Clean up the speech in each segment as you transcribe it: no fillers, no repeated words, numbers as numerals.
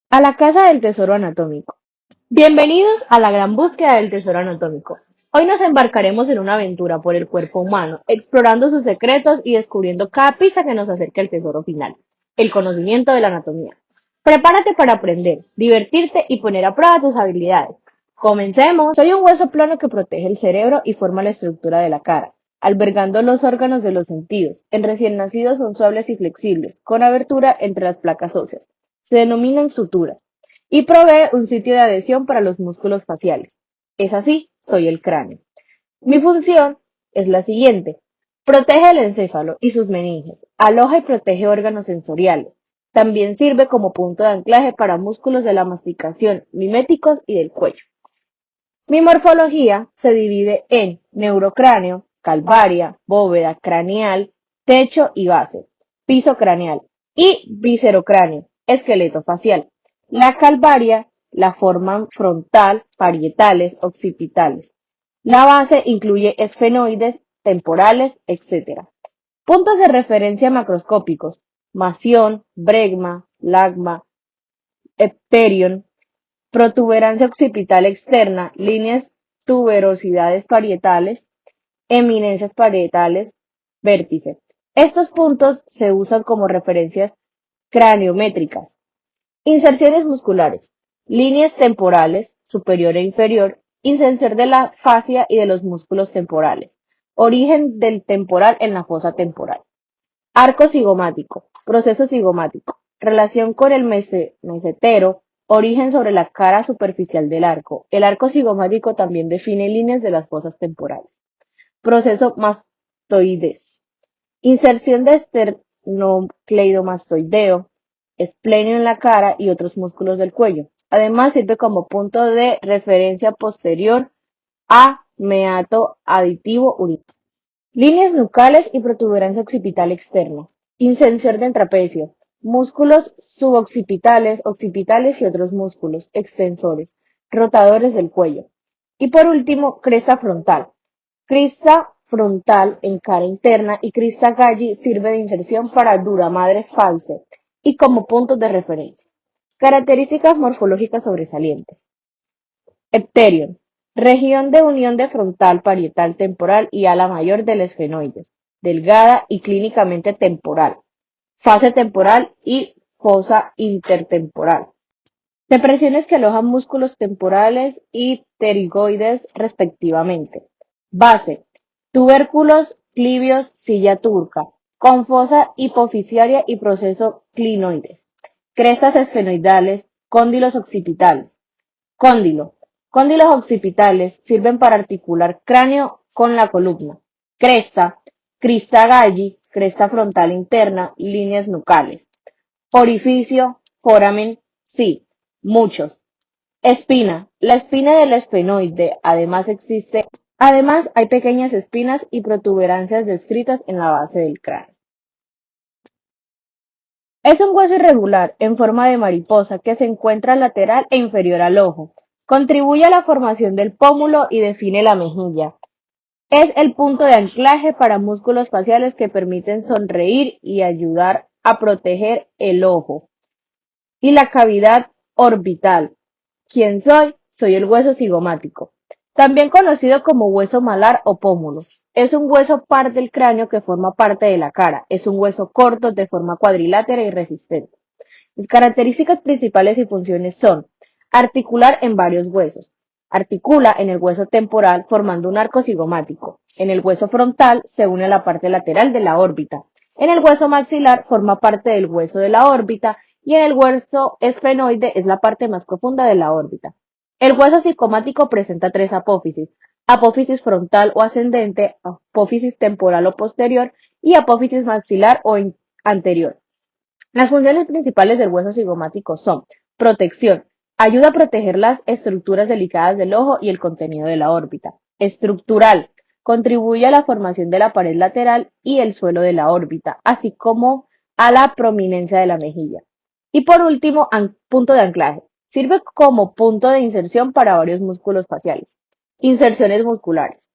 A la casa del tesoro anatómico. Bienvenidos a la gran búsqueda del tesoro anatómico. Hoy nos embarcaremos en una aventura por el cuerpo humano, explorando sus secretos y descubriendo cada pista que nos acerca al tesoro final, el conocimiento de la anatomía. Prepárate para aprender, divertirte y poner a prueba tus habilidades. Comencemos. Soy un hueso plano que protege el cerebro y forma la estructura de la cara, albergando los órganos de los sentidos. En recién nacidos son suaves y flexibles, con abertura entre las placas óseas. Se denominan suturas y provee un sitio de adhesión para los músculos faciales. Es así, soy el cráneo. Mi función es la siguiente. Protege el encéfalo y sus meninges, aloja y protege órganos sensoriales. También sirve como punto de anclaje para músculos de la masticación, miméticos y del cuello. Mi morfología se divide en neurocráneo, calvaria, bóveda craneal, techo y base, piso craneal y viscerocráneo, esqueleto facial. La calvaria la forman frontal, parietales, occipitales. La base incluye esfenoides, temporales, etc. Puntos de referencia macroscópicos: mación, bregma, lagma, epterion, protuberancia occipital externa, líneas tuberosidades parietales, eminencias parietales, vértice. Estos puntos se usan como referencias craniométricas. Inserciones musculares. Líneas temporales, superior e inferior, inserción de la fascia y de los músculos temporales. Origen del temporal en la fosa temporal. Arco cigomático, proceso cigomático, relación con el mesetero, origen sobre la cara superficial del arco. El arco cigomático también define líneas de las fosas temporales. Proceso mastoides, inserción de esternocleidomastoideo, esplenio en la cara y otros músculos del cuello. Además sirve como punto de referencia posterior a meato aditivo urinario. Líneas nucales y protuberancia occipital externa. Inserción del trapecio. Músculos suboccipitales, occipitales y otros músculos extensores, rotadores del cuello. Y por último, cresta frontal. Crista frontal en cara interna y crista galli sirve de inserción para duramadre false y como puntos de referencia. Características morfológicas sobresalientes. Epterion, región de unión de frontal, parietal, temporal y ala mayor del esfenoides, delgada y clínicamente temporal, fase temporal y fosa intertemporal. Depresiones que alojan músculos temporales y pterigoides respectivamente. Base, tubérculos clivios, silla turca, con fosa hipoficiaria y proceso clinoides. Crestas esfenoidales, cóndilos occipitales. Cóndilo. Cóndilos occipitales sirven para articular cráneo con la columna. Cresta. Crista galli, cresta frontal interna, líneas nucales. Orificio, foramen, sí, muchos. Espina. La espina del esfenoide. Además hay pequeñas espinas y protuberancias descritas en la base del cráneo. Es un hueso irregular, en forma de mariposa, que se encuentra lateral e inferior al ojo. Contribuye a la formación del pómulo y define la mejilla. Es el punto de anclaje para músculos faciales que permiten sonreír y ayudar a proteger el ojo. Y la cavidad orbital. ¿Quién soy? Soy el hueso cigomático, también conocido como hueso malar o pómulo. Es un hueso par del cráneo que forma parte de la cara. Es un hueso corto de forma cuadrilátera y resistente. Sus características principales y funciones son: articular en varios huesos. Articula en el hueso temporal formando un arco cigomático. En el hueso frontal se une a la parte lateral de la órbita. En el hueso maxilar forma parte del hueso de la órbita y en el hueso esfenoide es la parte más profunda de la órbita. El hueso cigomático presenta tres apófisis: apófisis frontal o ascendente, apófisis temporal o posterior y apófisis maxilar o anterior. Las funciones principales del hueso cigomático son: protección, ayuda a proteger las estructuras delicadas del ojo y el contenido de la órbita. Estructural, contribuye a la formación de la pared lateral y el suelo de la órbita, así como a la prominencia de la mejilla. Y por último, punto de anclaje. Sirve como punto de inserción para varios músculos faciales. Inserciones musculares.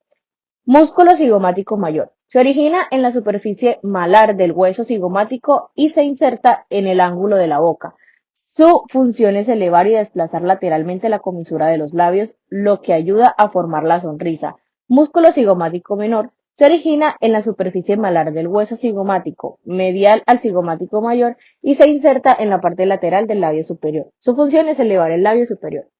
Músculo cigomático mayor. Se origina en la superficie malar del hueso cigomático y se inserta en el ángulo de la boca. Su función es elevar y desplazar lateralmente la comisura de los labios, lo que ayuda a formar la sonrisa. Músculo cigomático menor se origina en la superficie malar del hueso cigomático, medial al cigomático mayor, y se inserta en la parte lateral del labio superior. Su función es elevar el labio superior.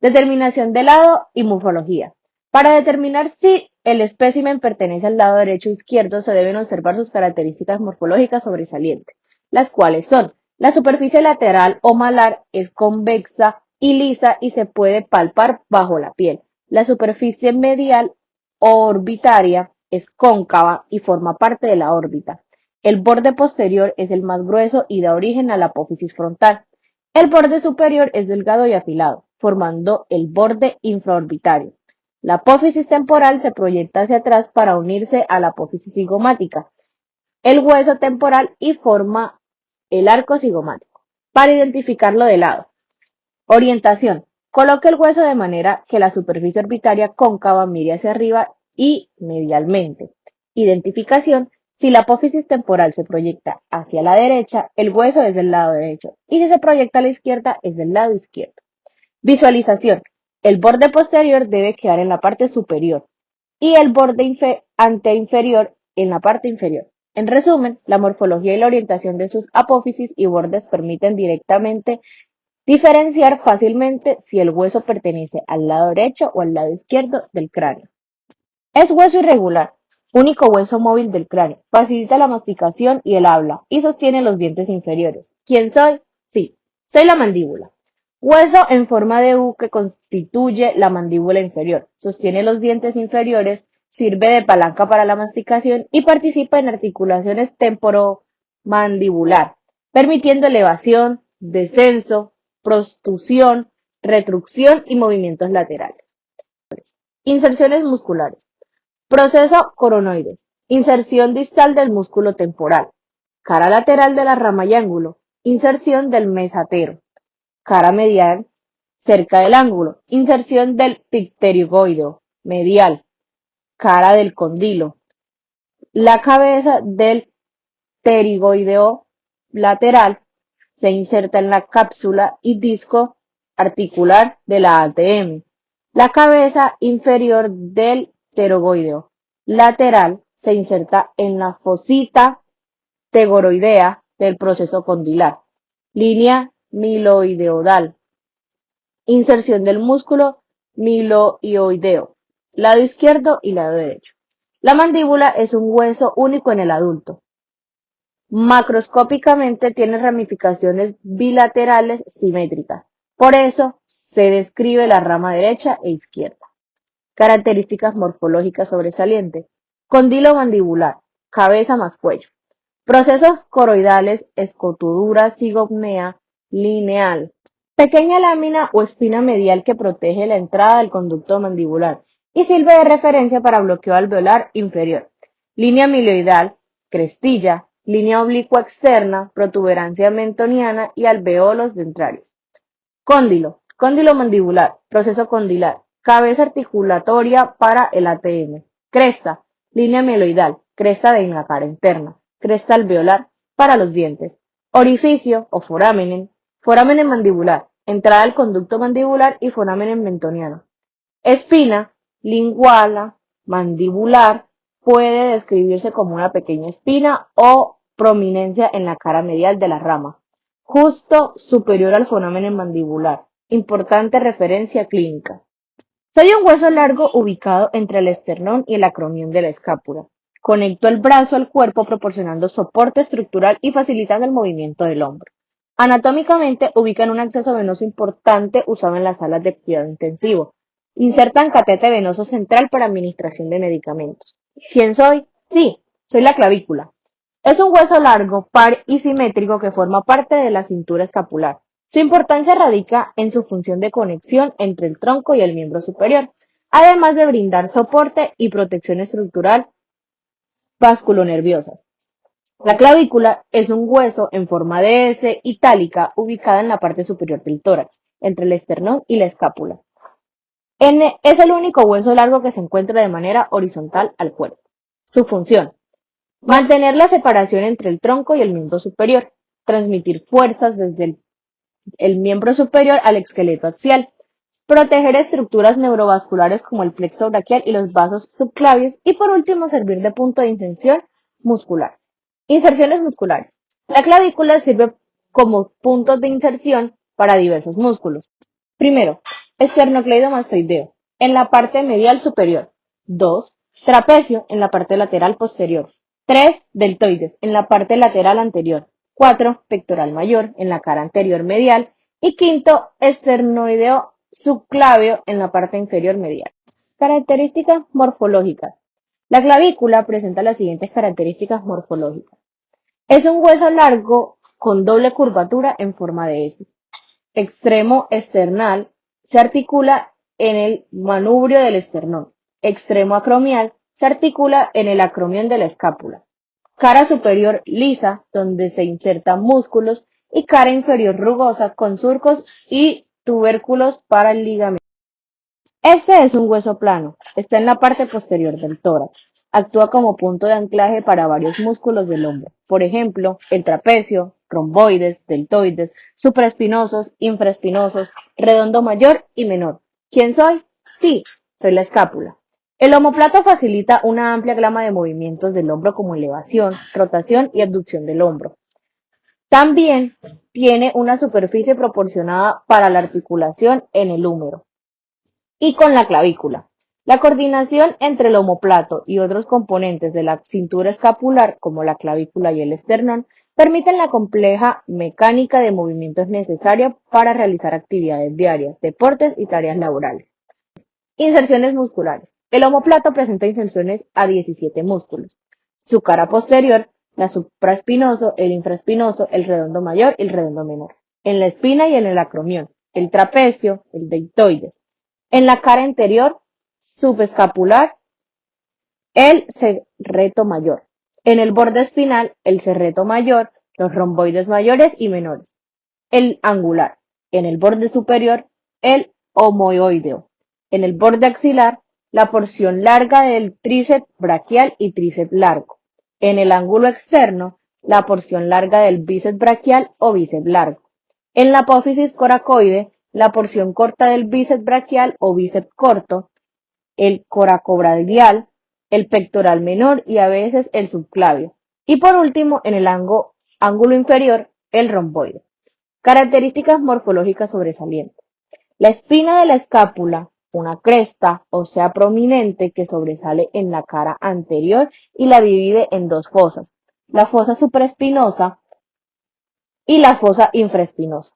Determinación de lado y morfología. Para determinar si el espécimen pertenece al lado derecho o izquierdo, se deben observar sus características morfológicas sobresalientes, las cuales son: la superficie lateral o malar es convexa y lisa y se puede palpar bajo la piel. La superficie medial o orbitaria es cóncava y forma parte de la órbita. El borde posterior es el más grueso y da origen a la apófisis frontal. El borde superior es delgado y afilado, formando el borde infraorbitario. La apófisis temporal se proyecta hacia atrás para unirse a la apófisis cigomática, el hueso temporal, y forma el arco cigomático. Para identificarlo de lado. Orientación. Coloque el hueso de manera que la superficie orbitaria cóncava mire hacia arriba y medialmente. Identificación. Si la apófisis temporal se proyecta hacia la derecha, el hueso es del lado derecho, y si se proyecta a la izquierda, es del lado izquierdo. Visualización. El borde posterior debe quedar en la parte superior y el borde anteinferior en la parte inferior. En resumen, la morfología y la orientación de sus apófisis y bordes permiten directamente diferenciar fácilmente si el hueso pertenece al lado derecho o al lado izquierdo del cráneo. Es hueso irregular, único hueso móvil del cráneo. Facilita la masticación y el habla y sostiene los dientes inferiores. ¿Quién soy? Sí, soy la mandíbula. Hueso en forma de U que constituye la mandíbula inferior. Sostiene los dientes inferiores, sirve de palanca para la masticación y participa en articulaciones temporomandibular, permitiendo elevación, descenso, prostrucción, retrucción y movimientos laterales. Inserciones musculares. Proceso coronoides. Inserción distal del músculo temporal. Cara lateral de la rama y ángulo. Inserción del mesatero. Cara medial cerca del ángulo. Inserción del pterigoideo medial. Cara del condilo. La cabeza del pterigoideo lateral se inserta en la cápsula y disco articular de la ATM. La cabeza inferior del pterogoideo lateral se inserta en la fosita tegoroidea del proceso condilar. Línea miloideodal. Inserción del músculo miloioideo, lado izquierdo y lado derecho. La mandíbula es un hueso único en el adulto. Macroscópicamente tiene ramificaciones bilaterales simétricas. Por eso se describe la rama derecha e izquierda. Características morfológicas sobresalientes. Condilo mandibular, cabeza más cuello. Procesos coroidales, escotadura zigomea lineal. Pequeña lámina o espina medial que protege la entrada del conducto mandibular y sirve de referencia para bloqueo alveolar inferior. Línea milioidal, crestilla, línea oblicua externa, protuberancia mentoniana y alveolos dentarios. Cóndilo, cóndilo mandibular, proceso condilar, cabeza articulatoria para el ATM. Cresta, línea mieloidal, cresta de la cara interna, cresta alveolar para los dientes. Orificio o foramen, foramen mandibular, entrada al conducto mandibular y foramen mentoniano. Espina, linguala, mandibular, puede describirse como una pequeña espina o prominencia en la cara medial de la rama, justo superior al foramen mandibular. Importante referencia clínica. Soy un hueso largo ubicado entre el esternón y el acromion de la escápula. Conecto el brazo al cuerpo proporcionando soporte estructural y facilitando el movimiento del hombro. Anatómicamente ubican un acceso venoso importante usado en las salas de cuidado intensivo. Insertan catéter venoso central para administración de medicamentos. ¿Quién soy? Sí, soy la clavícula. Es un hueso largo, par y simétrico que forma parte de la cintura escapular. Su importancia radica en su función de conexión entre el tronco y el miembro superior, además de brindar soporte y protección estructural vasculonerviosa. La clavícula es un hueso en forma de S itálica ubicada en la parte superior del tórax, entre el esternón y la escápula. Es el único hueso largo que se encuentra de manera horizontal al cuerpo. Su función: mantener la separación entre el tronco y el miembro superior, transmitir fuerzas desde el el miembro superior al esqueleto axial, proteger estructuras neurovasculares como el plexo braquial y los vasos subclavios y por último servir de punto de inserción muscular. Inserciones musculares. La clavícula sirve como punto de inserción para diversos músculos. Primero, esternocleidomastoideo, en la parte medial superior. 2. Trapecio, en la parte lateral posterior. 3. Deltoides, en la parte lateral anterior. 4. Pectoral mayor, en la cara anterior medial. Y quinto, esternoideo subclavio, en la parte inferior medial. Características morfológicas. La clavícula presenta las siguientes características morfológicas. Es un hueso largo con doble curvatura en forma de S. Extremo esternal se articula en el manubrio del esternón. Extremo acromial se articula en el acromión de la escápula. Cara superior lisa, donde se insertan músculos, y cara inferior rugosa con surcos y tubérculos para el ligamento. Este es un hueso plano, está en la parte posterior del tórax. Actúa como punto de anclaje para varios músculos del hombro, por ejemplo, el trapecio, romboides, deltoides, supraespinosos, infraespinosos, redondo mayor y menor. ¿Quién soy? Sí, soy la escápula. El omóplato facilita una amplia gama de movimientos del hombro como elevación, rotación y abducción del hombro. También tiene una superficie proporcionada para la articulación en el húmero y con la clavícula. La coordinación entre el omóplato y otros componentes de la cintura escapular, como la clavícula y el esternón, permiten la compleja mecánica de movimientos necesaria para realizar actividades diarias, deportes y tareas laborales. Inserciones musculares. El omóplato presenta inserciones a 17 músculos. Su cara posterior, la supraespinoso, el infraespinoso, el redondo mayor y el redondo menor. En la espina y en el acromión. El trapecio, el deltoides. En la cara anterior, subescapular, el serreto mayor. En el borde espinal, el serreto mayor, los romboides mayores y menores. El angular. En el borde superior, el omoioideo. En el borde axilar, la porción larga del tríceps braquial y tríceps largo. En el ángulo externo, la porción larga del bíceps braquial o bíceps largo. En la apófisis coracoide, la porción corta del bíceps braquial o bíceps corto, el coracobrachial, el pectoral menor y a veces el subclavio. Y por último, en el ángulo inferior, el romboide. Características morfológicas sobresalientes. La espina de la escápula, una cresta, o sea prominente, que sobresale en la cara anterior y la divide en dos fosas, la fosa supraespinosa y la fosa infraespinosa.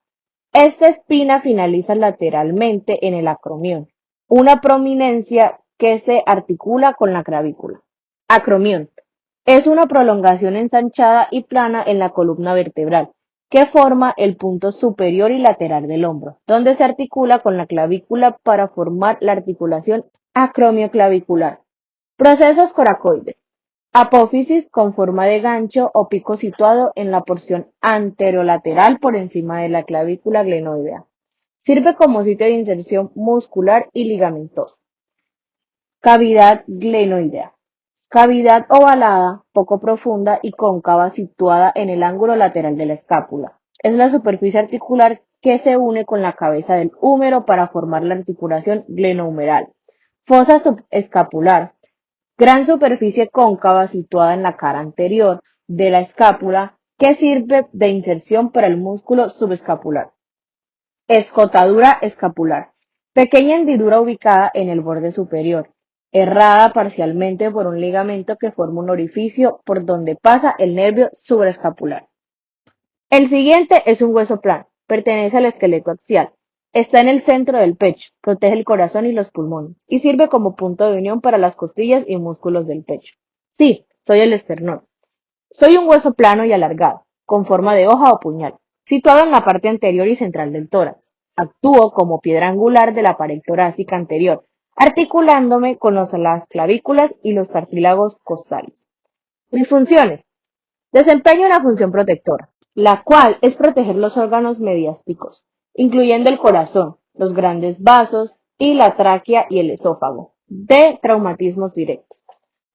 Esta espina finaliza lateralmente en el acromión, una prominencia que se articula con la clavícula. Acromión. Es una prolongación ensanchada y plana en la columna vertebral, que forma el punto superior y lateral del hombro, donde se articula con la clavícula para formar la articulación acromioclavicular. Procesos coracoides. Apófisis con forma de gancho o pico situado en la porción anterolateral por encima de la clavícula glenoidea. Sirve como sitio de inserción muscular y ligamentosa. Cavidad glenoidea. Cavidad ovalada, poco profunda y cóncava situada en el ángulo lateral de la escápula. Es la superficie articular que se une con la cabeza del húmero para formar la articulación glenohumeral. Fosa subescapular. Gran superficie cóncava situada en la cara anterior de la escápula que sirve de inserción para el músculo subescapular. Escotadura escapular. Pequeña hendidura ubicada en el borde superior, errada parcialmente por un ligamento que forma un orificio por donde pasa el nervio supraescapular. El siguiente es un hueso plano, pertenece al esqueleto axial. Está en el centro del pecho, protege el corazón y los pulmones, y sirve como punto de unión para las costillas y músculos del pecho. Sí, soy el esternón. Soy un hueso plano y alargado, con forma de hoja o puñal, situado en la parte anterior y central del tórax. Actúo como piedra angular de la pared torácica anterior, articulándome con las clavículas y los cartílagos costales. Mis funciones. Desempeño una función protectora, la cual es proteger los órganos mediásticos, incluyendo el corazón, los grandes vasos y la tráquea y el esófago, de traumatismos directos.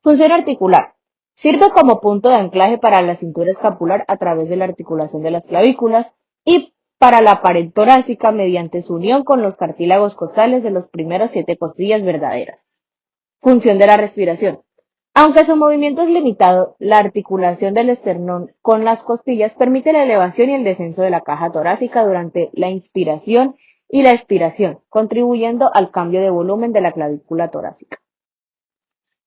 Función articular. Sirve como punto de anclaje para la cintura escapular a través de la articulación de las clavículas y para la pared torácica mediante su unión con los cartílagos costales de los primeros 7 costillas verdaderas. Función de la respiración. Aunque su movimiento es limitado, la articulación del esternón con las costillas permite la elevación y el descenso de la caja torácica durante la inspiración y la expiración, contribuyendo al cambio de volumen de la clavícula torácica.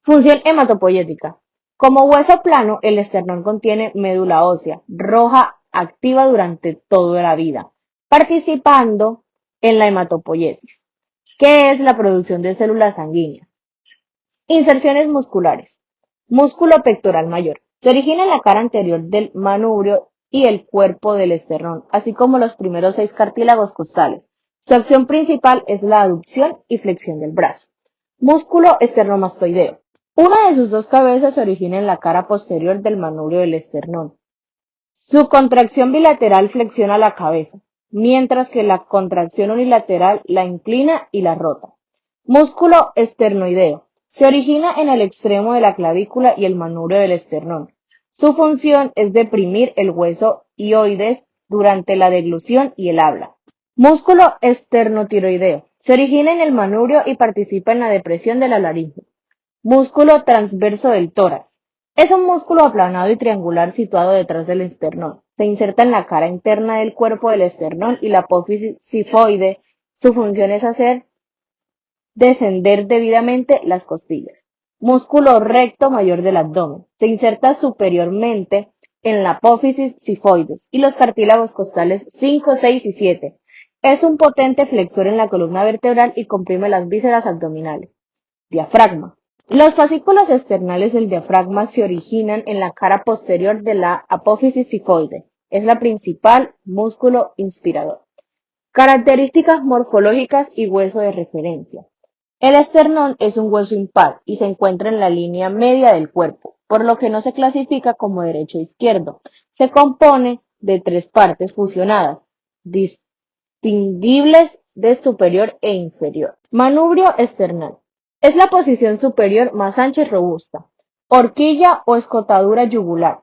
Función hematopoyética. Como hueso plano, el esternón contiene médula ósea roja activa durante toda la vida, participando en la hematopoiesis, que es la producción de células sanguíneas. Inserciones musculares. Músculo pectoral mayor. Se origina en la cara anterior del manubrio y el cuerpo del esternón, así como los primeros 6 cartílagos costales. Su acción principal es la aducción y flexión del brazo. Músculo esternomastoideo. Una de sus 2 cabezas se origina en la cara posterior del manubrio del esternón. Su contracción bilateral flexiona la cabeza, mientras que la contracción unilateral la inclina y la rota. Músculo esternoideo. Se origina en el extremo de la clavícula y el manubrio del esternón. Su función es deprimir el hueso hioides durante la deglución y el habla. Músculo esternotiroideo. Se origina en el manubrio y participa en la depresión de la laringe. Músculo transverso del tórax. Es un músculo aplanado y triangular situado detrás del esternón. Se inserta en la cara interna del cuerpo del esternón y la apófisis sifoide. Su función es hacer descender debidamente las costillas. Músculo recto mayor del abdomen. Se inserta superiormente en la apófisis sifoides y los cartílagos costales 5, 6 y 7. Es un potente flexor en la columna vertebral y comprime las vísceras abdominales. Diafragma. Los fascículos externales del diafragma se originan en la cara posterior de la apófisis sifoide. Es la principal músculo inspirador. Características morfológicas y hueso de referencia. El esternón es un hueso impar y se encuentra en la línea media del cuerpo, por lo que no se clasifica como derecho o izquierdo. Se compone de 3 partes fusionadas, distinguibles de superior e inferior. Manubrio esternal. Es la posición superior más ancha y robusta. Horquilla o escotadura yugular.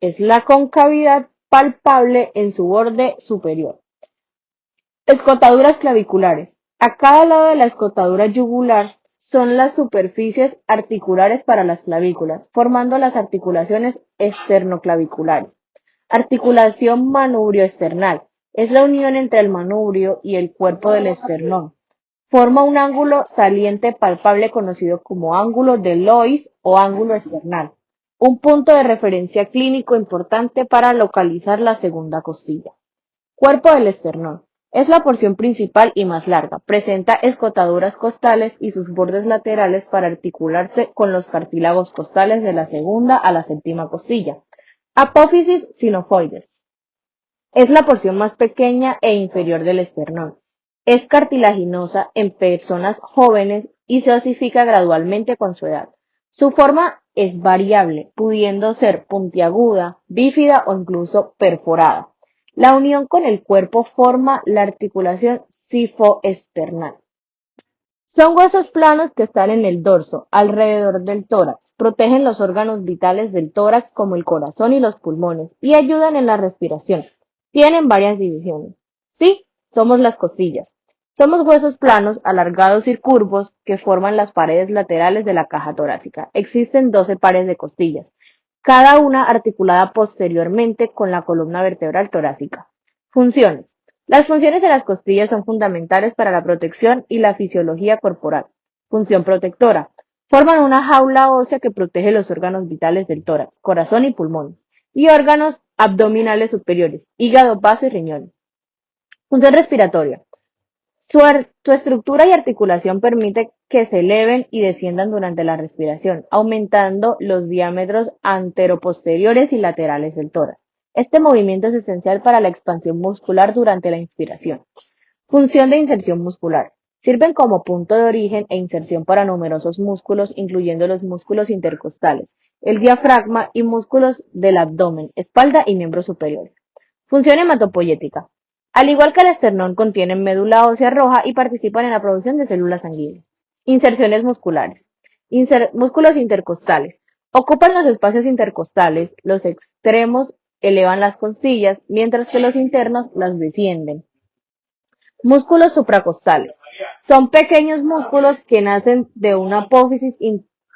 Es la concavidad palpable en su borde superior. Escotaduras claviculares. A cada lado de la escotadura yugular son las superficies articulares para las clavículas, formando las articulaciones esternoclaviculares. Articulación manubrio-esternal. Es la unión entre el manubrio y el cuerpo del esternón. Forma un ángulo saliente palpable conocido como ángulo de Lois o ángulo esternal. Un punto de referencia clínico importante para localizar la segunda costilla. Cuerpo del esternón. Es la porción principal y más larga. Presenta escotaduras costales y sus bordes laterales para articularse con los cartílagos costales de la segunda a la séptima costilla. Apófisis sinofoides. Es la porción más pequeña e inferior del esternón. Es cartilaginosa en personas jóvenes y se osifica gradualmente con su edad. Su forma es variable, pudiendo ser puntiaguda, bífida o incluso perforada. La unión con el cuerpo forma la articulación sifoesternal. Son huesos planos que están en el dorso, alrededor del tórax, protegen los órganos vitales del tórax como el corazón y los pulmones y ayudan en la respiración. Tienen varias divisiones. Sí, somos las costillas. Somos huesos planos, alargados y curvos que forman las paredes laterales de la caja torácica. Existen 12 pares de costillas, cada una articulada posteriormente con la columna vertebral torácica. Funciones. Las funciones de las costillas son fundamentales para la protección y la fisiología corporal. Función protectora. Forman una jaula ósea que protege los órganos vitales del tórax, corazón y pulmón, y órganos abdominales superiores, hígado, vaso y riñones. Función respiratoria. Su estructura y articulación permite que se eleven y desciendan durante la respiración, aumentando los diámetros anteroposteriores y laterales del tórax. Este movimiento es esencial para la expansión muscular durante la inspiración. Función de inserción muscular. Sirven como punto de origen e inserción para numerosos músculos, incluyendo los músculos intercostales, el diafragma y músculos del abdomen, espalda y miembros superiores. Función hematopoyética. Al igual que el esternón, contienen médula ósea roja y participan en la producción de células sanguíneas. Inserciones musculares. Músculos intercostales. Ocupan los espacios intercostales, los extremos elevan las costillas, mientras que los internos las descienden. Músculos supracostales. Son pequeños músculos que nacen de una apófisis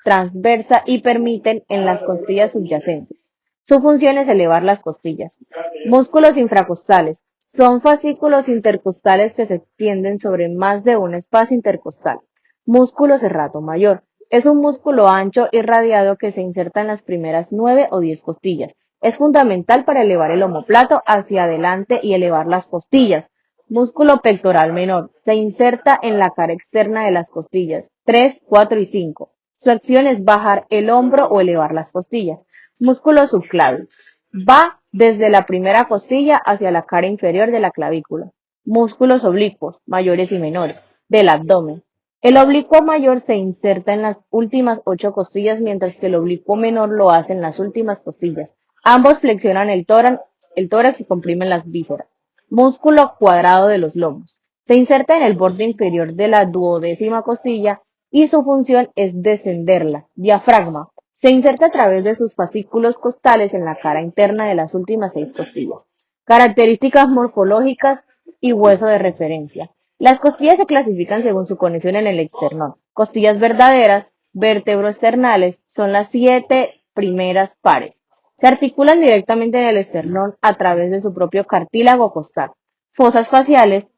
transversa y permiten en las costillas subyacentes. Su función es elevar las costillas. Músculos infracostales. Son fascículos intercostales que se extienden sobre más de un espacio intercostal. Músculo serrato mayor. Es un músculo ancho y radiado que se inserta en las primeras 9 o 10 costillas. Es fundamental para elevar el omóplato hacia adelante y elevar las costillas. Músculo pectoral menor. Se inserta en la cara externa de las costillas 3, 4 y 5. Su acción es bajar el hombro o elevar las costillas. Músculo subclavio. Va desde la primera costilla hacia la cara inferior de la clavícula. Músculos oblicuos, mayores y menores, del abdomen. El oblicuo mayor se inserta en las últimas 8 costillas, mientras que el oblicuo menor lo hace en las últimas costillas. Ambos flexionan el tórax y comprimen las vísceras. Músculo cuadrado de los lomos. Se inserta en el borde inferior de la duodécima costilla y su función es descenderla. Diafragma. Se inserta a través de sus fascículos costales en la cara interna de las últimas 6 costillas. Características morfológicas y hueso de referencia. Las costillas se clasifican según su conexión en el esternón. Costillas verdaderas, vértebroesternales, son las 7 primeras pares. Se articulan directamente en el esternón a través de su propio cartílago costal. Fosas faciales,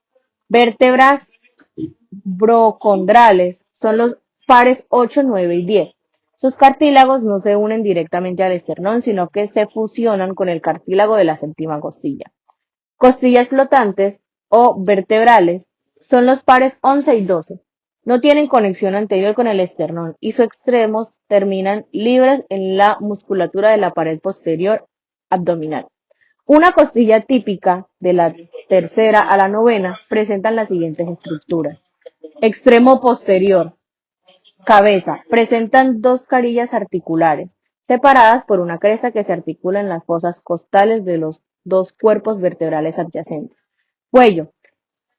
vértebras brocondrales, son los pares 8, 9 y 10. Sus cartílagos no se unen directamente al esternón, sino que se fusionan con el cartílago de la séptima costilla. Costillas flotantes o vertebrales son los pares 11 y 12. No tienen conexión anterior con el esternón y sus extremos terminan libres en la musculatura de la pared posterior abdominal. Una costilla típica de la tercera a la novena presentan las siguientes estructuras. Extremo posterior. Cabeza. Presentan 2 carillas articulares, separadas por una cresta que se articula en las fosas costales de los 2 cuerpos vertebrales adyacentes. Cuello.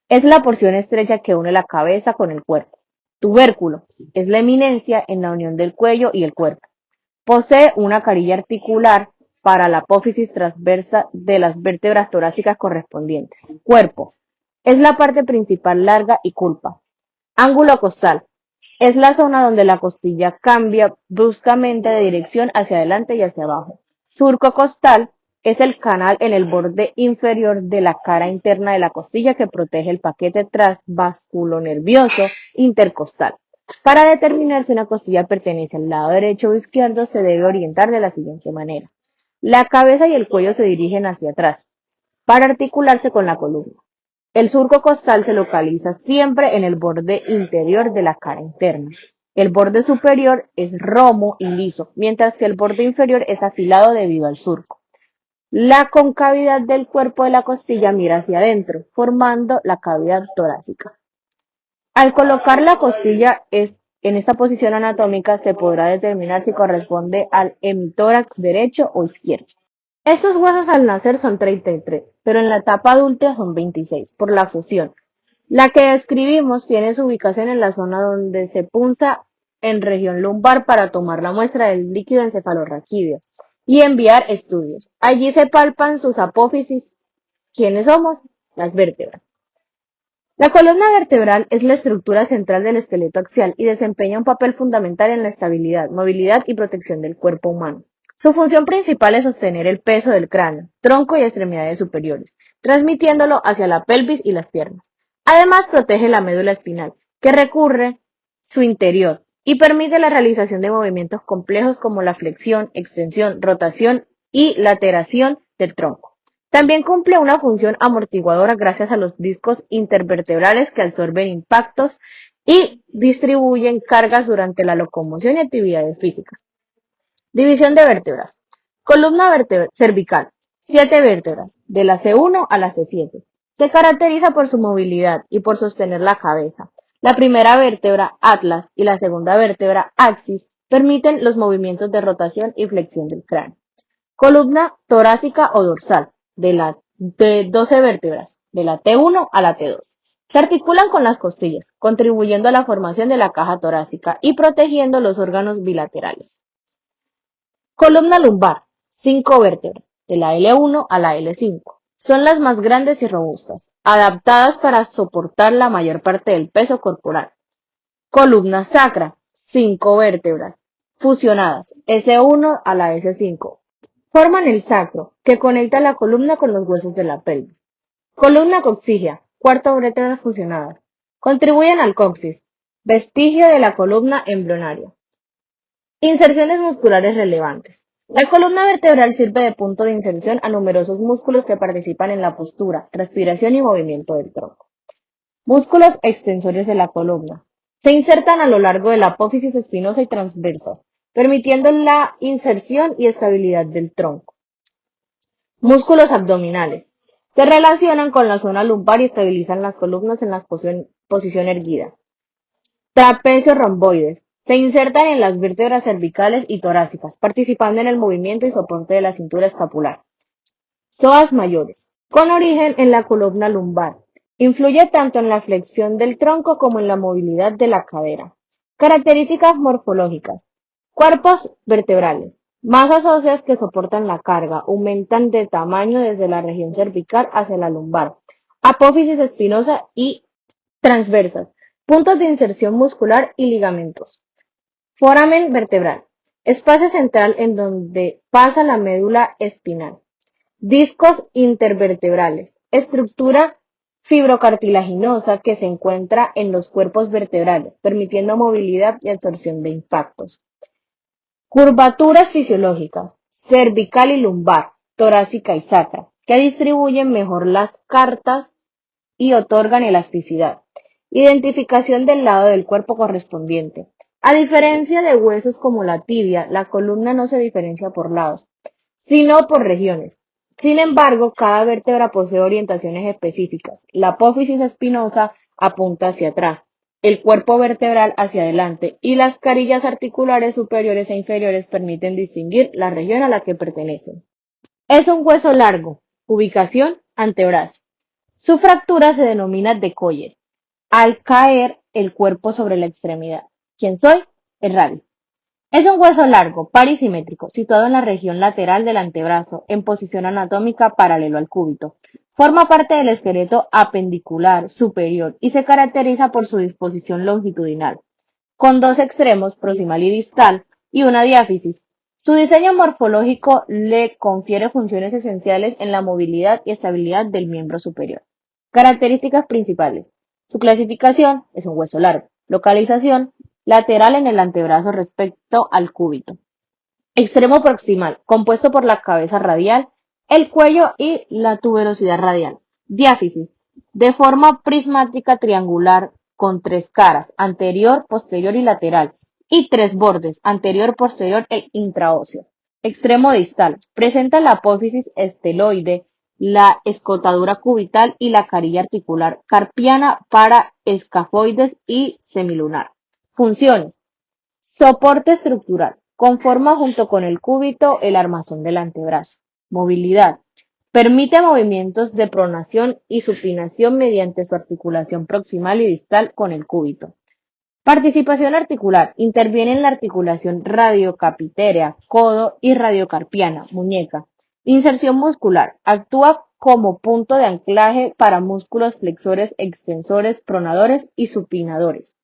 Es la porción estrecha que une la cabeza con el cuerpo. Tubérculo. Es la eminencia en la unión del cuello y el cuerpo. Posee una carilla articular para la apófisis transversa de las vértebras torácicas correspondientes. Cuerpo. Es la parte principal larga y curva. Ángulo costal. Es la zona donde la costilla cambia bruscamente de dirección hacia adelante y hacia abajo. Surco costal. Es el canal en el borde inferior de la cara interna de la costilla que protege el paquete transvasculonervioso intercostal. Para determinar si una costilla pertenece al lado derecho o izquierdo, se debe orientar de la siguiente manera. La cabeza y el cuello se dirigen hacia atrás, para articularse con la columna. El surco costal se localiza siempre en el borde interior de la cara interna. El borde superior es romo y liso, mientras que el borde inferior es afilado debido al surco. La concavidad del cuerpo de la costilla mira hacia adentro, formando la cavidad torácica. Al colocar la costilla en esta posición anatómica se podrá determinar si corresponde al hemitórax derecho o izquierdo. Estos huesos al nacer son 33, pero en la etapa adulta son 26, por la fusión. La que describimos tiene su ubicación en la zona donde se punza en región lumbar para tomar la muestra del líquido encefalorraquídeo y enviar estudios. Allí se palpan sus apófisis. ¿Quiénes somos? Las vértebras. La columna vertebral es la estructura central del esqueleto axial y desempeña un papel fundamental en la estabilidad, movilidad y protección del cuerpo humano. Su función principal es sostener el peso del cráneo, tronco y extremidades superiores, transmitiéndolo hacia la pelvis y las piernas. Además, protege la médula espinal, que recorre su interior y permite la realización de movimientos complejos como la flexión, extensión, rotación y lateración del tronco. También cumple una función amortiguadora gracias a los discos intervertebrales que absorben impactos y distribuyen cargas durante la locomoción y actividades físicas. División de vértebras. Columna cervical. 7 vértebras, de la C1 a la C7. Se caracteriza por su movilidad y por sostener la cabeza. La primera vértebra, atlas, y la segunda vértebra, axis, permiten los movimientos de rotación y flexión del cráneo. Columna torácica o dorsal, de 12 vértebras, de la T1 a la T2. Se articulan con las costillas, contribuyendo a la formación de la caja torácica y protegiendo los órganos bilaterales. Columna lumbar, 5 vértebras, de la L1 a la L5. Son las más grandes y robustas, adaptadas para soportar la mayor parte del peso corporal. Columna sacra, 5 vértebras, fusionadas, S1 a la S5. Forman el sacro, que conecta la columna con los huesos de la pelvis. Columna coxígea, 4 vértebras fusionadas. Contribuyen al coxis, vestigio de la columna embrionaria. Inserciones musculares relevantes. La columna vertebral sirve de punto de inserción a numerosos músculos que participan en la postura, respiración y movimiento del tronco. Músculos extensores de la columna. Se insertan a lo largo de la apófisis espinosa y transversas, permitiendo la inserción y estabilidad del tronco. Músculos abdominales. Se relacionan con la zona lumbar y estabilizan las columnas en la posición erguida. Trapecios romboides. Se insertan en las vértebras cervicales y torácicas, participando en el movimiento y soporte de la cintura escapular. Psoas mayores. Con origen en la columna lumbar. Influye tanto en la flexión del tronco como en la movilidad de la cadera. Características morfológicas. Cuerpos vertebrales. Masas óseas que soportan la carga, aumentan de tamaño desde la región cervical hacia la lumbar. Apófisis espinosa y transversas. Puntos de inserción muscular y ligamentos. Foramen vertebral. Espacio central en donde pasa la médula espinal. Discos intervertebrales. Estructura fibrocartilaginosa que se encuentra en los cuerpos vertebrales, permitiendo movilidad y absorción de impactos. Curvaturas fisiológicas, cervical y lumbar, torácica y sacra, que distribuyen mejor las cartas y otorgan elasticidad. Identificación del lado del cuerpo correspondiente. A diferencia de huesos como la tibia, la columna no se diferencia por lados, sino por regiones. Sin embargo, cada vértebra posee orientaciones específicas. La apófisis espinosa apunta hacia atrás, el cuerpo vertebral hacia adelante y las carillas articulares superiores e inferiores permiten distinguir la región a la que pertenecen. Es un hueso largo. Ubicación: antebrazo. Su fractura se denomina decoyes, al caer el cuerpo sobre la extremidad. ¿Quién soy? El radio. Es un hueso largo, parisimétrico, situado en la región lateral del antebrazo, en posición anatómica paralelo al cúbito. Forma parte del esqueleto apendicular superior y se caracteriza por su disposición longitudinal, con dos extremos, proximal y distal, y una diáfisis. Su diseño morfológico le confiere funciones esenciales en la movilidad y estabilidad del miembro superior. Características principales. Su clasificación: es un hueso largo. Localización: lateral en el antebrazo respecto al cúbito. Extremo proximal, compuesto por la cabeza radial, el cuello y la tuberosidad radial. Diáfisis, de forma prismática triangular con tres caras, anterior, posterior y lateral, y tres bordes, anterior, posterior e intraóseo. Extremo distal, presenta la apófisis esteloide, la escotadura cubital y la carilla articular carpiana para escafoides y semilunar. Funciones. Soporte estructural. Conforma junto con el cúbito el armazón del antebrazo. Movilidad. Permite movimientos de pronación y supinación mediante su articulación proximal y distal con el cúbito. Participación articular. Interviene en la articulación radiocapitérea, codo y radiocarpiana, muñeca. Inserción muscular. Actúa como punto de anclaje para músculos flexores, extensores, pronadores y supinadores.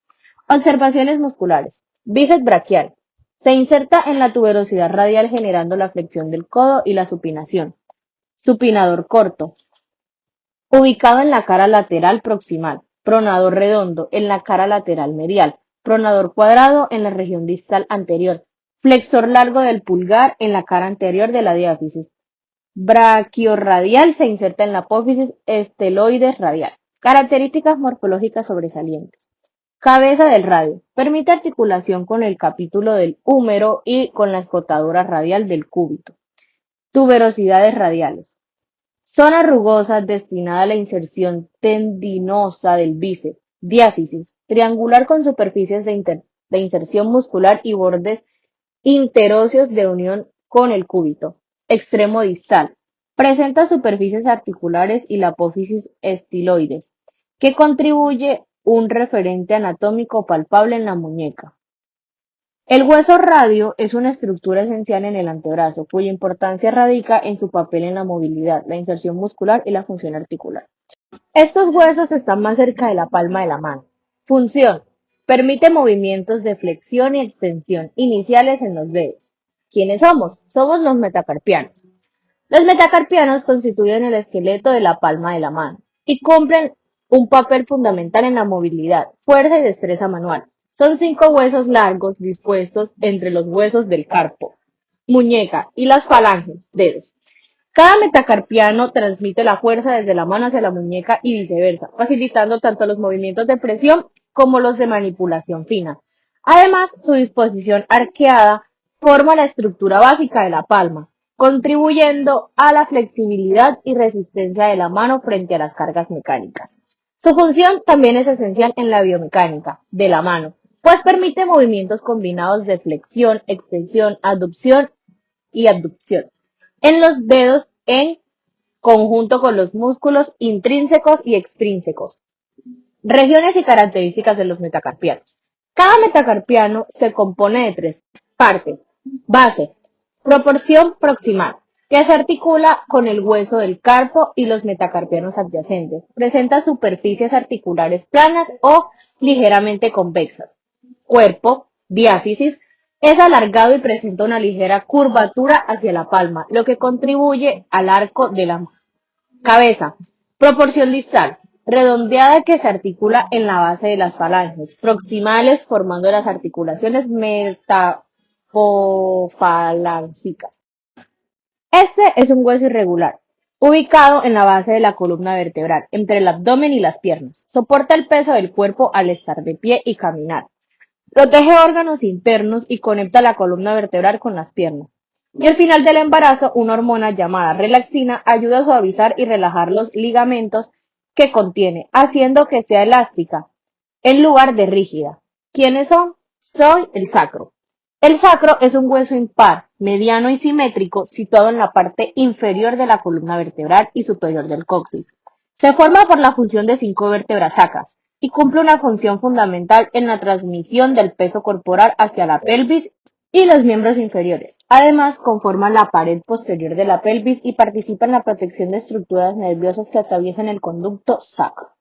Observaciones musculares. Bíceps braquial. Se inserta en la tuberosidad radial generando la flexión del codo y la supinación. Supinador corto. Ubicado en la cara lateral proximal. Pronador redondo en la cara lateral medial. Pronador cuadrado en la región distal anterior. Flexor largo del pulgar en la cara anterior de la diáfisis. Braquiorradial se inserta en la apófisis esteloide radial. Características morfológicas sobresalientes. Cabeza del radio. Permite articulación con el capítulo del húmero y con la escotadura radial del cúbito. Tuberosidades radiales. Zona rugosa destinada a la inserción tendinosa del bíceps. Diáfisis. Triangular con superficies de inserción muscular y bordes interóseos de unión con el cúbito. Extremo distal. Presenta superficies articulares y la apófisis estiloides, que contribuye un referente anatómico palpable en la muñeca. El hueso radio es una estructura esencial en el antebrazo, cuya importancia radica en su papel en la movilidad, la inserción muscular y la función articular. Estos huesos están más cerca de la palma de la mano. Función: permite movimientos de flexión y extensión iniciales en los dedos. ¿Quiénes somos? Somos los metacarpianos. Los metacarpianos constituyen el esqueleto de la palma de la mano y cumplen un papel fundamental en la movilidad, fuerza y destreza manual. Son 5 huesos largos dispuestos entre los huesos del carpo, muñeca y las falanges, dedos. Cada metacarpiano transmite la fuerza desde la mano hacia la muñeca y viceversa, facilitando tanto los movimientos de presión como los de manipulación fina. Además, su disposición arqueada forma la estructura básica de la palma, contribuyendo a la flexibilidad y resistencia de la mano frente a las cargas mecánicas. Su función también es esencial en la biomecánica de la mano, pues permite movimientos combinados de flexión, extensión, aducción y abducción en los dedos en conjunto con los músculos intrínsecos y extrínsecos. Regiones y características de los metacarpianos. Cada metacarpiano se compone de 3 partes. Base: proporción proximal, que se articula con el hueso del carpo y los metacarpianos adyacentes. Presenta superficies articulares planas o ligeramente convexas. Cuerpo: diáfisis, es alargado y presenta una ligera curvatura hacia la palma, lo que contribuye al arco de la cabeza. Proporción distal, redondeada, que se articula en la base de las falanges proximales formando las articulaciones metapofalángicas. Este es un hueso irregular, ubicado en la base de la columna vertebral, entre el abdomen y las piernas. Soporta el peso del cuerpo al estar de pie y caminar. Protege órganos internos y conecta la columna vertebral con las piernas. Y al final del embarazo, una hormona llamada relaxina ayuda a suavizar y relajar los ligamentos que contiene, haciendo que sea elástica en lugar de rígida. ¿Quiénes son? Soy el sacro. El sacro es un hueso impar, mediano y simétrico, situado en la parte inferior de la columna vertebral y superior del coxis. Se forma por la fusión de 5 vértebras sacras y cumple una función fundamental en la transmisión del peso corporal hacia la pelvis y los miembros inferiores. Además, conforma la pared posterior de la pelvis y participa en la protección de estructuras nerviosas que atraviesan el conducto sacro.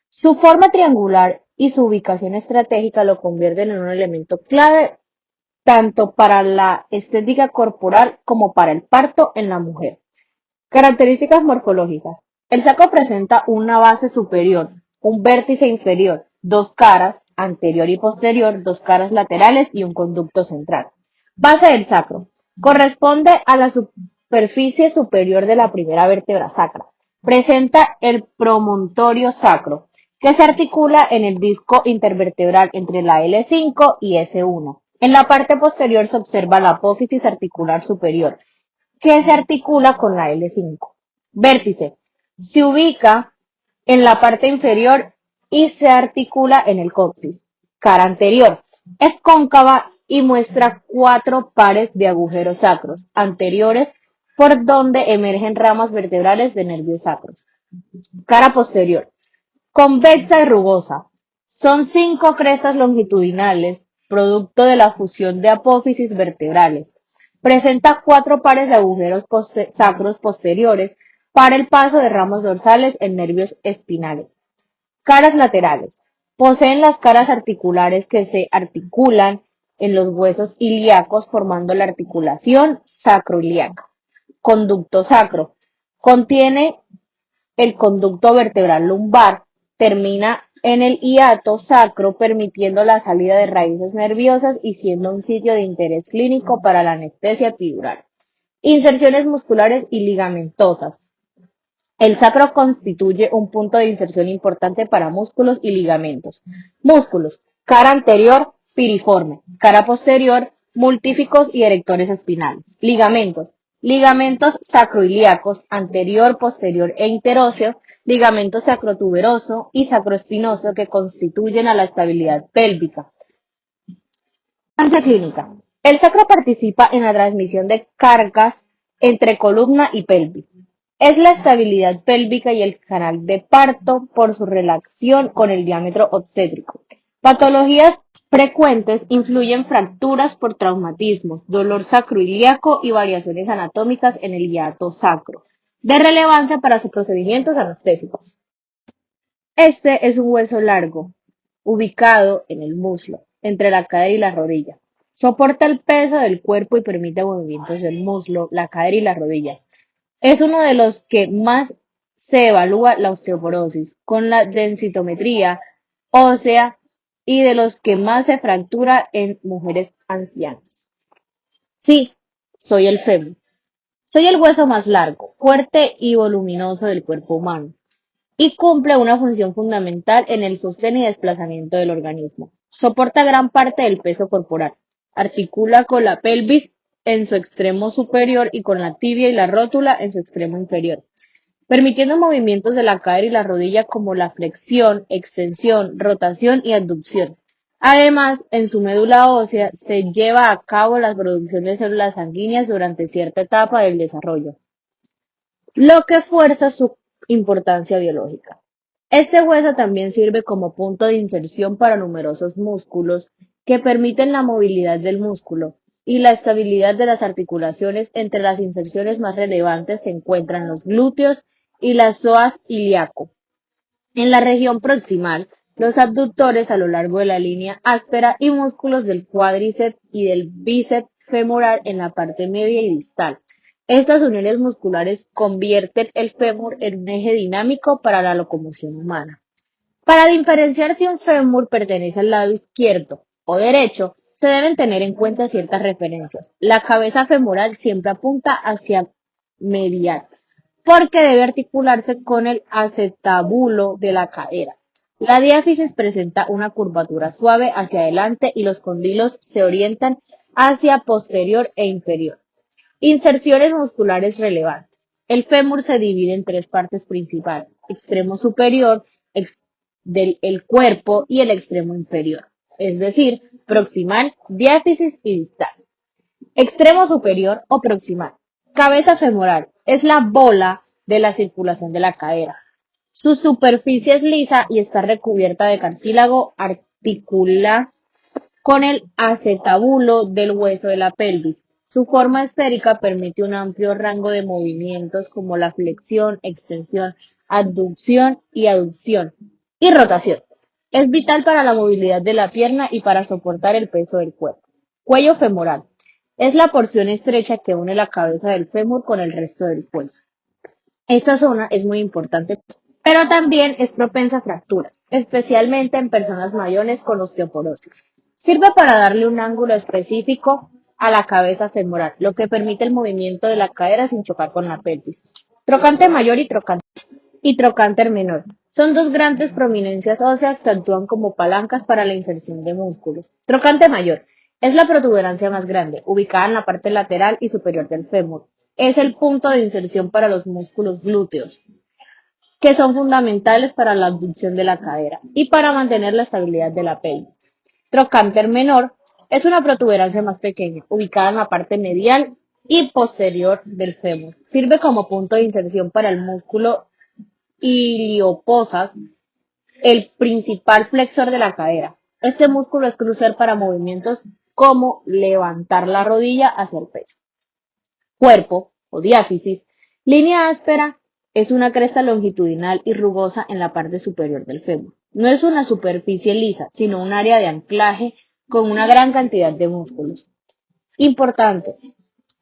Su forma triangular y su ubicación estratégica lo convierten en un elemento clave tanto para la estética corporal como para el parto en la mujer. Características morfológicas. El sacro presenta una base superior, un vértice inferior, 2 caras, anterior y posterior, 2 caras laterales y un conducto central. Base del sacro. Corresponde a la superficie superior de la primera vértebra sacra. Presenta el promontorio sacro, que se articula en el disco intervertebral entre la L5 y S1. En la parte posterior se observa la apófisis articular superior, que se articula con la L5. Vértice. Se ubica en la parte inferior y se articula en el coxis. Cara anterior. Es cóncava y muestra 4 pares de agujeros sacros anteriores por donde emergen ramas vertebrales de nervios sacros. Cara posterior. Convexa y rugosa. Son 5 crestas longitudinales, producto de la fusión de apófisis vertebrales. Presenta 4 pares de agujeros sacros posteriores para el paso de ramas dorsales en nervios espinales. Caras laterales. Poseen las caras articulares que se articulan en los huesos ilíacos formando la articulación sacroiliaca. Conducto sacro. Contiene el conducto vertebral lumbar, termina en el hiato sacro, permitiendo la salida de raíces nerviosas y siendo un sitio de interés clínico para la anestesia epidural. Inserciones musculares y ligamentosas. El sacro constituye un punto de inserción importante para músculos y ligamentos. Músculos: cara anterior, piriforme; cara posterior, multíficos y erectores espinales. Ligamentos: ligamentos sacroiliacos, anterior, posterior e interóseo; ligamento sacrotuberoso y sacroespinoso, que constituyen a la estabilidad pélvica. Importancia clínica. El sacro participa en la transmisión de cargas entre columna y pelvis. Es la estabilidad pélvica y el canal de parto por su relación con el diámetro obstétrico. Patologías Frecuentes influyen fracturas por traumatismos, dolor sacroiliaco y variaciones anatómicas en el hiato sacro, de relevancia para sus procedimientos anestésicos. Este es un hueso largo, ubicado en el muslo, entre la cadera y la rodilla. Soporta el peso del cuerpo y permite movimientos del muslo, la cadera y la rodilla. Es uno de los que más se evalúa la osteoporosis, con la densitometría ósea y de los que más se fractura en mujeres ancianas. Sí, soy el fémur. Soy el hueso más largo, fuerte y voluminoso del cuerpo humano y cumple una función fundamental en el sostén y desplazamiento del organismo. Soporta gran parte del peso corporal. Articula con la pelvis en su extremo superior y con la tibia y la rótula en su extremo inferior, permitiendo movimientos de la cadera y la rodilla como la flexión, extensión, rotación y abducción. Además, en su médula ósea se lleva a cabo la producción de células sanguíneas durante cierta etapa del desarrollo, lo que fuerza su importancia biológica. Este hueso también sirve como punto de inserción para numerosos músculos que permiten la movilidad del músculo y la estabilidad de las articulaciones. Entre las inserciones más relevantes se encuentran los glúteos y las psoas ilíaco. En la región proximal, los abductores a lo largo de la línea áspera y músculos del cuádriceps y del bíceps femoral en la parte media y distal. Estas uniones musculares convierten el fémur en un eje dinámico para la locomoción humana. Para diferenciar si un fémur pertenece al lado izquierdo o derecho, se deben tener en cuenta ciertas referencias. La cabeza femoral siempre apunta hacia medial, porque debe articularse con el acetábulo de la cadera. La diáfisis presenta una curvatura suave hacia adelante y los condilos se orientan hacia posterior e inferior. Inserciones musculares relevantes. El fémur se divide en tres partes principales: extremo superior del el cuerpo y el extremo inferior, es decir, proximal, diáfisis y distal. Extremo superior o proximal. Cabeza femoral. Es la bola de la circulación de la cadera. Su superficie es lisa y está recubierta de cartílago articular con el acetábulo del hueso de la pelvis. Su forma esférica permite un amplio rango de movimientos como la flexión, extensión, abducción y aducción y rotación. Es vital para la movilidad de la pierna y para soportar el peso del cuerpo. Cuello femoral. Es la porción estrecha que une la cabeza del fémur con el resto del hueso. Esta zona es muy importante, pero también es propensa a fracturas, especialmente en personas mayores con osteoporosis. Sirve para darle un ángulo específico a la cabeza femoral, lo que permite el movimiento de la cadera sin chocar con la pelvis. Trocante mayor y trocánter menor. Son dos grandes prominencias óseas que actúan como palancas para la inserción de músculos. Trocante mayor es la protuberancia más grande, ubicada en la parte lateral y superior del fémur. Es el punto de inserción para los músculos glúteos, que son fundamentales para la abducción de la cadera y para mantener la estabilidad de la pelvis. Trocánter menor es una protuberancia más pequeña, ubicada en la parte medial y posterior del fémur. Sirve como punto de inserción para el músculo ilioposas, el principal flexor de la cadera. Este músculo es crucial para movimientos como levantar la rodilla hacia el pecho. Cuerpo o diáfisis. Línea áspera es una cresta longitudinal y rugosa en la parte superior del fémur. No es una superficie lisa, sino un área de anclaje con una gran cantidad de músculos. Importantes.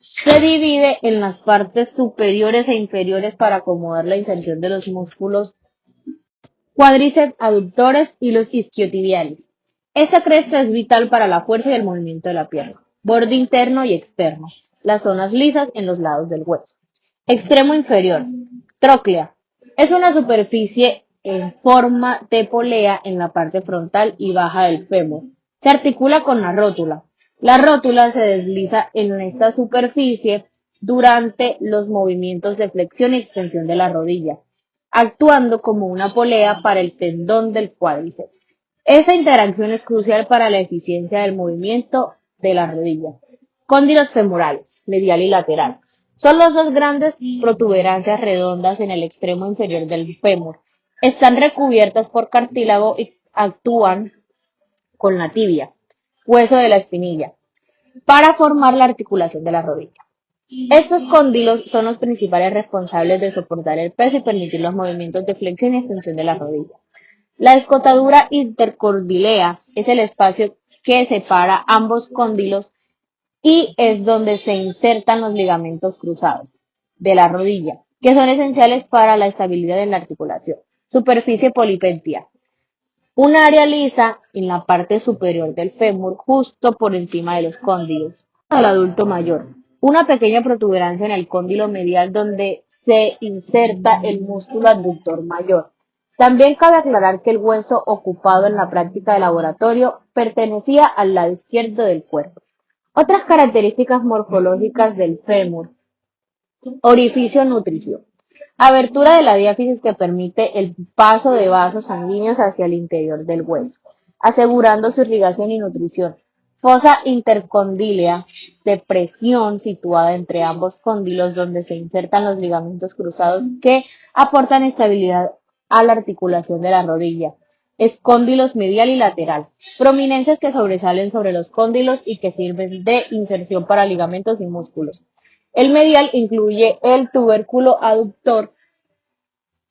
Se divide en las partes superiores e inferiores para acomodar la inserción de los músculos cuádriceps, aductores y los isquiotibiales. Esta cresta es vital para la fuerza y el movimiento de la pierna. Borde interno y externo. Las zonas lisas en los lados del hueso. Extremo inferior. Tróclea. Es una superficie en forma de polea en la parte frontal y baja del fémur. Se articula con la rótula. La rótula se desliza en esta superficie durante los movimientos de flexión y extensión de la rodilla, actuando como una polea para el tendón del cuádriceps. Esta interacción es crucial para la eficiencia del movimiento de la rodilla. Cóndilos femorales, medial y lateral. Son las dos grandes protuberancias redondas en el extremo inferior del fémur. Están recubiertas por cartílago y actúan con la tibia. hueso de la espinilla, para formar la articulación de la rodilla. Estos cóndilos son los principales responsables de soportar el peso y permitir los movimientos de flexión y extensión de la rodilla. La escotadura intercondilea es el espacio que separa ambos cóndilos y es donde se insertan los ligamentos cruzados de la rodilla, que son esenciales para la estabilidad de la articulación. Superficie polipentia. Un área lisa en la parte superior del fémur, justo por encima de los cóndilos. Al adulto mayor. Una pequeña protuberancia en el cóndilo medial donde se inserta el músculo abductor mayor. También cabe aclarar que el hueso ocupado en la práctica de laboratorio pertenecía al lado izquierdo del cuerpo. Otras características morfológicas del fémur. Orificio nutricio. Abertura de la diáfisis que permite el paso de vasos sanguíneos hacia el interior del hueso, asegurando su irrigación y nutrición. Fosa intercondilea, depresión situada entre ambos cóndilos donde se insertan los ligamentos cruzados que aportan estabilidad a la articulación de la rodilla. Escóndilos medial y lateral, prominencias que sobresalen sobre los cóndilos y que sirven de inserción para ligamentos y músculos. El medial incluye el tubérculo aductor,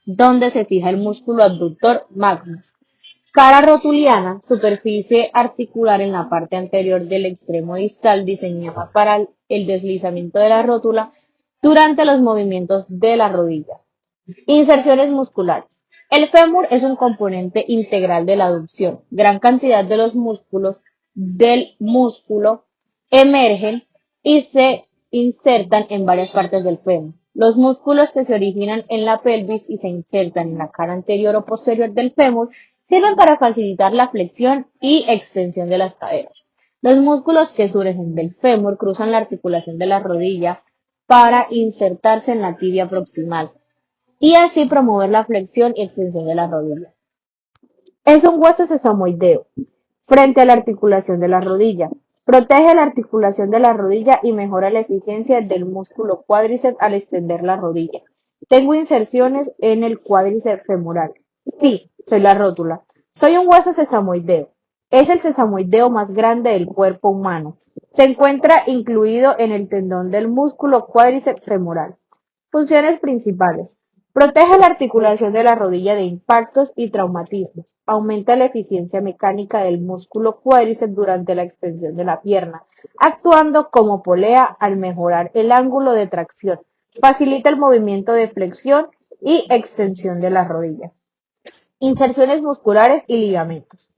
donde se fija el músculo abductor magnus. Cara rotuliana, superficie articular en la parte anterior del extremo distal diseñada para el deslizamiento de la rótula durante los movimientos de la rodilla. Inserciones musculares. El fémur es un componente integral de la aducción. Gran cantidad de los músculos del músculo emergen y se insertan en varias partes del fémur. Los músculos que se originan en la pelvis y se insertan en la cara anterior o posterior del fémur sirven para facilitar la flexión y extensión de las caderas. Los músculos que surgen del fémur cruzan la articulación de las rodillas para insertarse en la tibia proximal y así promover la flexión y extensión de la rodilla. Es un hueso sesamoideo frente a la articulación de la rodilla. Protege la articulación de la rodilla y mejora la eficiencia del músculo cuádriceps al extender la rodilla. Tengo inserciones en el cuádriceps femoral. Sí, soy la rótula. Soy un hueso sesamoideo. Es el sesamoideo más grande del cuerpo humano. Se encuentra incluido en el tendón del músculo cuádriceps femoral. Funciones principales. Protege la articulación de la rodilla de impactos y traumatismos. Aumenta la eficiencia mecánica del músculo cuádriceps durante la extensión de la pierna, actuando como polea al mejorar el ángulo de tracción. Facilita el movimiento de flexión y extensión de la rodilla. Inserciones musculares y ligamentos.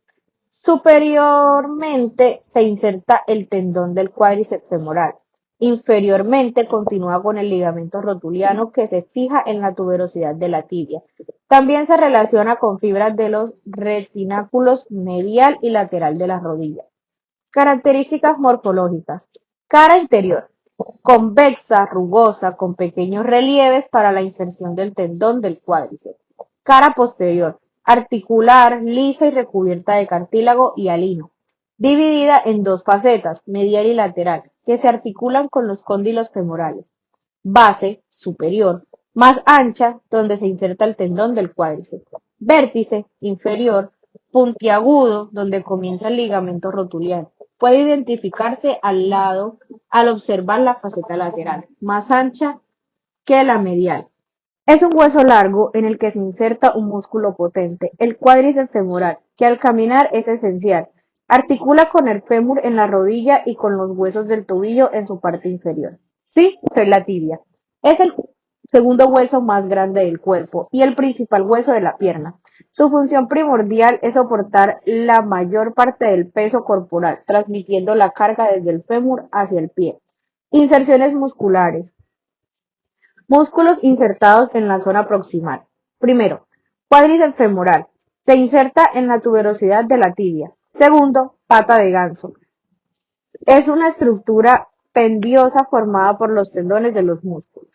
Superiormente se inserta el tendón del cuádriceps femoral. Inferiormente continúa con el ligamento rotuliano que se fija en la tuberosidad de la tibia. También se relaciona con fibras de los retináculos medial y lateral de la rodilla. Características morfológicas. Cara interior. Convexa, rugosa, con pequeños relieves para la inserción del tendón del cuádriceps. Cara posterior. Articular, lisa y recubierta de cartílago y alino. Dividida en dos facetas, medial y lateral, que se articulan con los cóndilos femorales. Base, superior, más ancha, donde se inserta el tendón del cuádriceps. Vértice, inferior, puntiagudo, donde comienza el ligamento rotuliano. Puede identificarse al observar la faceta lateral, más ancha que la medial. Es un hueso largo en el que se inserta un músculo potente, el cuádriceps femoral, que al caminar es esencial. Articula con el fémur en la rodilla y con los huesos del tobillo en su parte inferior. Sí, soy la tibia. Es el segundo hueso más grande del cuerpo y el principal hueso de la pierna. Su función primordial es soportar la mayor parte del peso corporal, transmitiendo la carga desde el fémur hacia el pie. Inserciones musculares. Músculos insertados en la zona proximal. Primero, cuádriceps femoral. Se inserta en la tuberosidad de la tibia. Segundo, pata de ganso. Es una estructura pendiosa formada por los tendones de los músculos.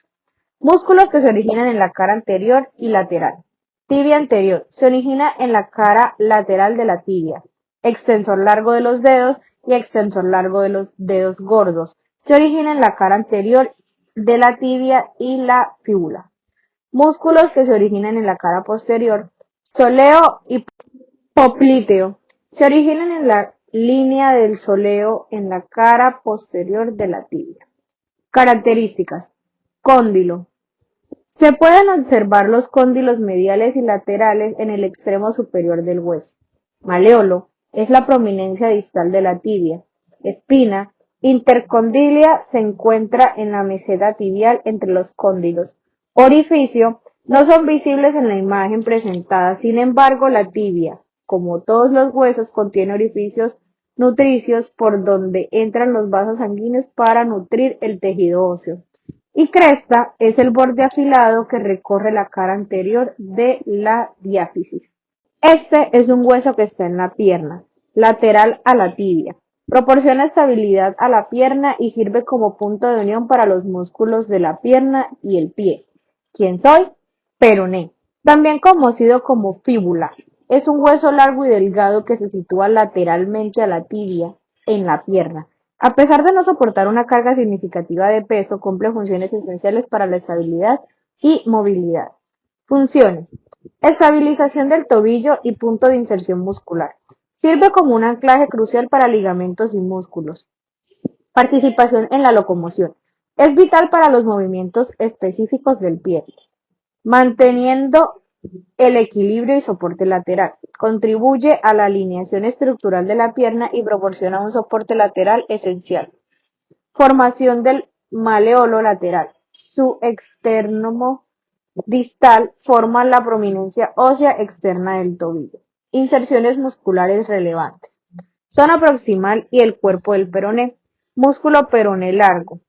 Músculos que se originan en la cara anterior y lateral. Tibia anterior. Se origina en la cara lateral de la tibia. Extensor largo de los dedos y extensor largo de los dedos gordos. Se origina en la cara anterior de la tibia y la fíbula. Músculos que se originan en la cara posterior. Sóleo y popliteo. Se originan en la línea del soleo en la cara posterior de la tibia. Características. Cóndilo. Se pueden observar los cóndilos mediales y laterales en el extremo superior del hueso. Maleolo es la prominencia distal de la tibia. Espina. Intercondilia se encuentra en la meseta tibial entre los cóndilos. Orificio no son visibles en la imagen presentada, sin embargo la tibia, como todos los huesos, contiene orificios nutricios por donde entran los vasos sanguíneos para nutrir el tejido óseo. Y cresta es el borde afilado que recorre la cara anterior de la diáfisis. Este es un hueso que está en la pierna, lateral a la tibia. Proporciona estabilidad a la pierna y sirve como punto de unión para los músculos de la pierna y el pie. ¿Quién soy? Peroné. También conocido como fíbula. Es un hueso largo y delgado que se sitúa lateralmente a la tibia, en la pierna. A pesar de no soportar una carga significativa de peso, cumple funciones esenciales para la estabilidad y movilidad. Funciones. Estabilización del tobillo y punto de inserción muscular. Sirve como un anclaje crucial para ligamentos y músculos. Participación en la locomoción. Es vital para los movimientos específicos del pie, manteniendo el equilibrio y soporte lateral. Contribuye a la alineación estructural de la pierna y proporciona un soporte lateral esencial. Formación del maleolo lateral. Su extremo distal forma la prominencia ósea externa del tobillo. Inserciones musculares relevantes. Zona proximal y el cuerpo del peroné. Músculo peroné largo.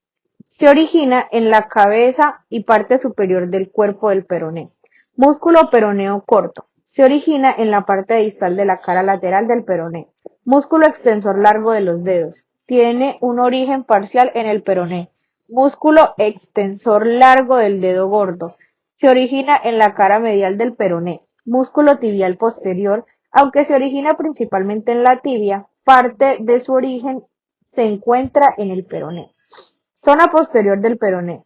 Se origina en la cabeza y parte superior del cuerpo del peroné. Músculo peroneo corto. Se origina en la parte distal de la cara lateral del peroné. Músculo extensor largo de los dedos. Tiene un origen parcial en el peroné. Músculo extensor largo del dedo gordo. Se origina en la cara medial del peroné. Músculo tibial posterior, aunque se origina principalmente en la tibia, parte de su origen se encuentra en el peroné. Zona posterior del peroné.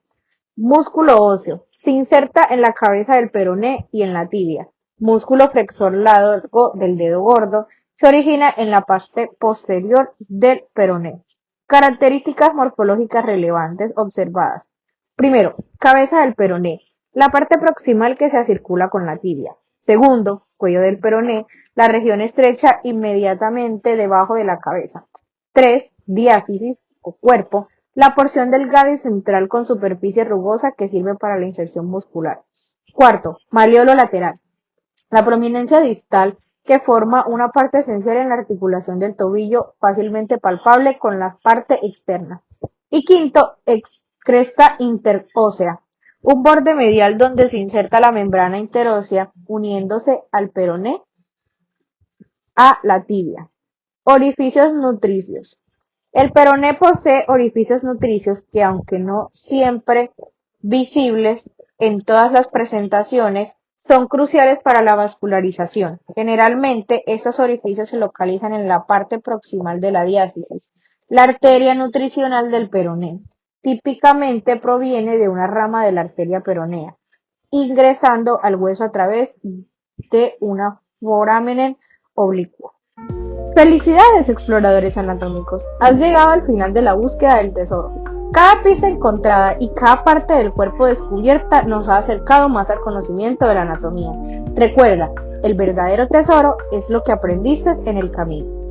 Músculo óseo. Se inserta en la cabeza del peroné y en la tibia. Músculo flexor largo del dedo gordo. Se origina en la parte posterior del peroné. Características morfológicas relevantes observadas. Primero, cabeza del peroné. La parte proximal que se circula con la tibia. Segundo, cuello del peroné, la región estrecha inmediatamente debajo de la cabeza. 3. Diáfisis o cuerpo, la porción delgada y central con superficie rugosa que sirve para la inserción muscular. Cuarto, maleolo lateral, la prominencia distal que forma una parte esencial en la articulación del tobillo, fácilmente palpable con la parte externa. Y quinto, cresta interósea, un borde medial donde se inserta la membrana interósea uniéndose al peroné a la tibia. Orificios nutricios. El peroné posee orificios nutricios que, aunque no siempre visibles en todas las presentaciones, son cruciales para la vascularización. Generalmente, estos orificios se localizan en la parte proximal de la diáfisis, la arteria nutricional del peroné. Típicamente proviene de una rama de la arteria peronea, ingresando al hueso a través de una foramen oblicuo. Felicidades, exploradores anatómicos. Has llegado al final de la búsqueda del tesoro. Cada pista encontrada y cada parte del cuerpo descubierta nos ha acercado más al conocimiento de la anatomía. Recuerda, el verdadero tesoro es lo que aprendiste en el camino.